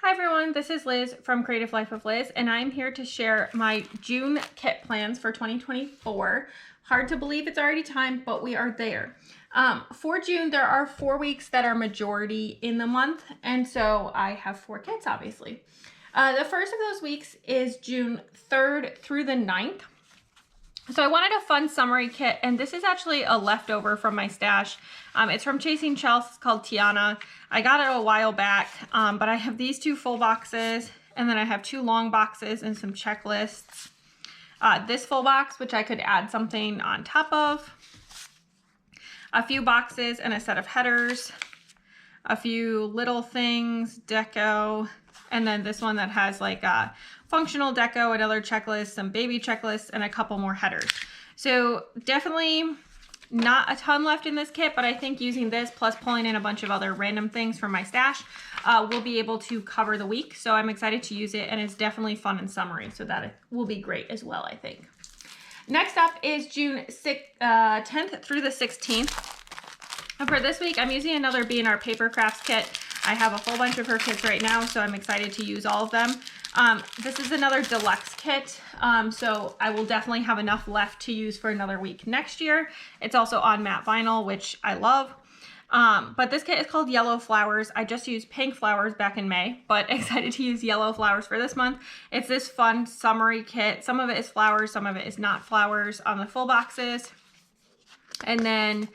Hi everyone, this is Liz from Creative Life of Liz, and I'm here to share my June kit plans for 2024. Hard to believe it's already time, but we are there. For June, there are 4 weeks that are majority in the month, and so I have 4 kits, obviously. The first of those weeks is June 3rd through the 9th. So I wanted a fun summary kit, and this is actually a leftover from my stash. It's from Chasing Chelsea. It's called Tiana. I got it a while back, but I have these 2 full boxes, and then I have 2 long boxes and some checklists. This full box, which I could add something on top of. A few boxes and a set of headers. A few little things, deco, and then this one that has like a functional deco, another checklist, some baby checklists, and a couple more headers. So definitely not a ton left in this kit, but I think using this plus pulling in a bunch of other random things from my stash, we'll be able to cover the week. So I'm excited to use it, and it's definitely fun and summery, so that will be great as well, I think. Next up is June 10th through the 16th. And for this week, I'm using another B&R Paper Crafts kit. I have a whole bunch of her kits right now, so I'm excited to use all of them. This is another deluxe kit, so I will definitely have enough left to use for another week next year. It's also on matte vinyl, which I love. But this kit is called Yellow Flowers. I just used pink flowers back in May, but excited to use yellow flowers for this month. It's this fun summery kit. Some of it is flowers, some of it is not flowers on the full boxes. And then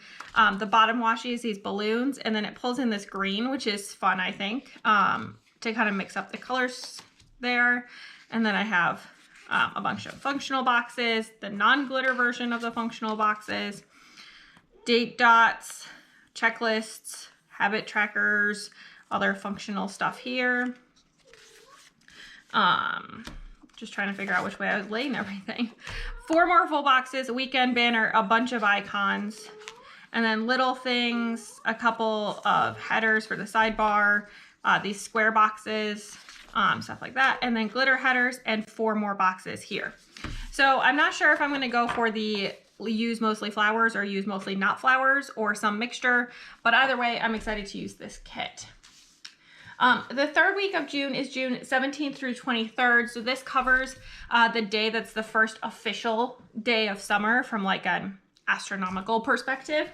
the bottom washi is these balloons, and then it pulls in this green, which is fun, I think, to kind of mix up the colors there. And then I have a bunch of functional boxes, the non-glitter version of the functional boxes, date dots, checklists, habit trackers, other functional stuff here. Just trying to figure out which way I was laying everything. 4 more full boxes, a weekend banner, a bunch of icons, and then little things, a couple of headers for the sidebar, these square boxes, stuff like that, and then glitter headers and 4 more boxes here. So I'm not sure if I'm going to go for the use mostly flowers or use mostly not flowers or some mixture, but either way, I'm excited to use this kit. The 3rd week of June is June 17th through 23rd. So this covers the day that's the first official day of summer from like an astronomical perspective.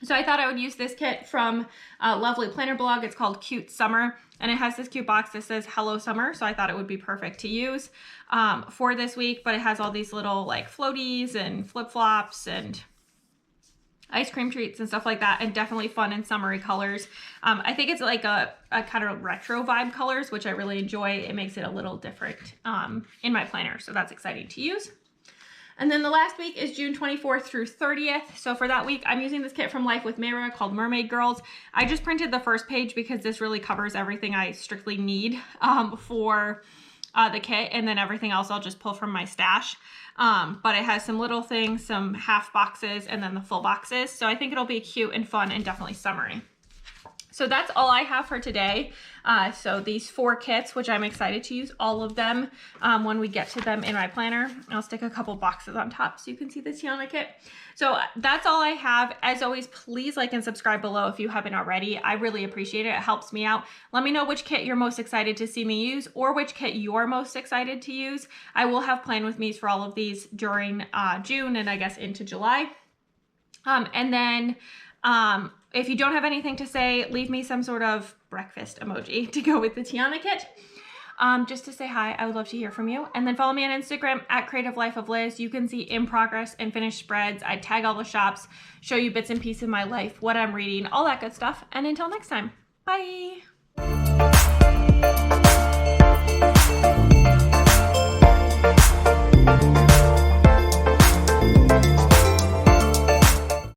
So I thought I would use this kit from a lovely planner blog. It's called Cute Summer, and it has this cute box that says Hello Summer. So I thought it would be perfect to use for this week, but it has all these little like floaties and flip-flops and ice cream treats and stuff like that, and definitely fun and summery colors. I think it's like a kind of retro vibe colors, which I really enjoy. It makes it a little different in my planner, so that's exciting to use. And then the last week is June 24th through 30th. So for that week, I'm using this kit from Life with Mayra called Mermaid Girls. I just printed the first page because this really covers everything I strictly need for the kit, and then everything else I'll just pull from my stash. But it has some little things, some half boxes, and then the full boxes. So I think it'll be cute and fun and definitely summery. So that's all I have for today. So these 4 kits, which I'm excited to use all of them when we get to them in my planner. I'll stick a couple boxes on top so you can see the Tiana kit. So that's all I have. As always, please like and subscribe below if you haven't already. I really appreciate it. It helps me out. Let me know which kit you're most excited to see me use, or which kit you're most excited to use. I will have plan with me's for all of these during June and I guess into July. And then if you don't have anything to say, leave me some sort of breakfast emoji to go with the Tiana kit. Just to say hi. I would love to hear from you. And then follow me on Instagram at Creative Life of Liz. You can see in progress and finished spreads. I tag all the shops, show you bits and pieces of my life, what I'm reading, all that good stuff. And until next time, bye.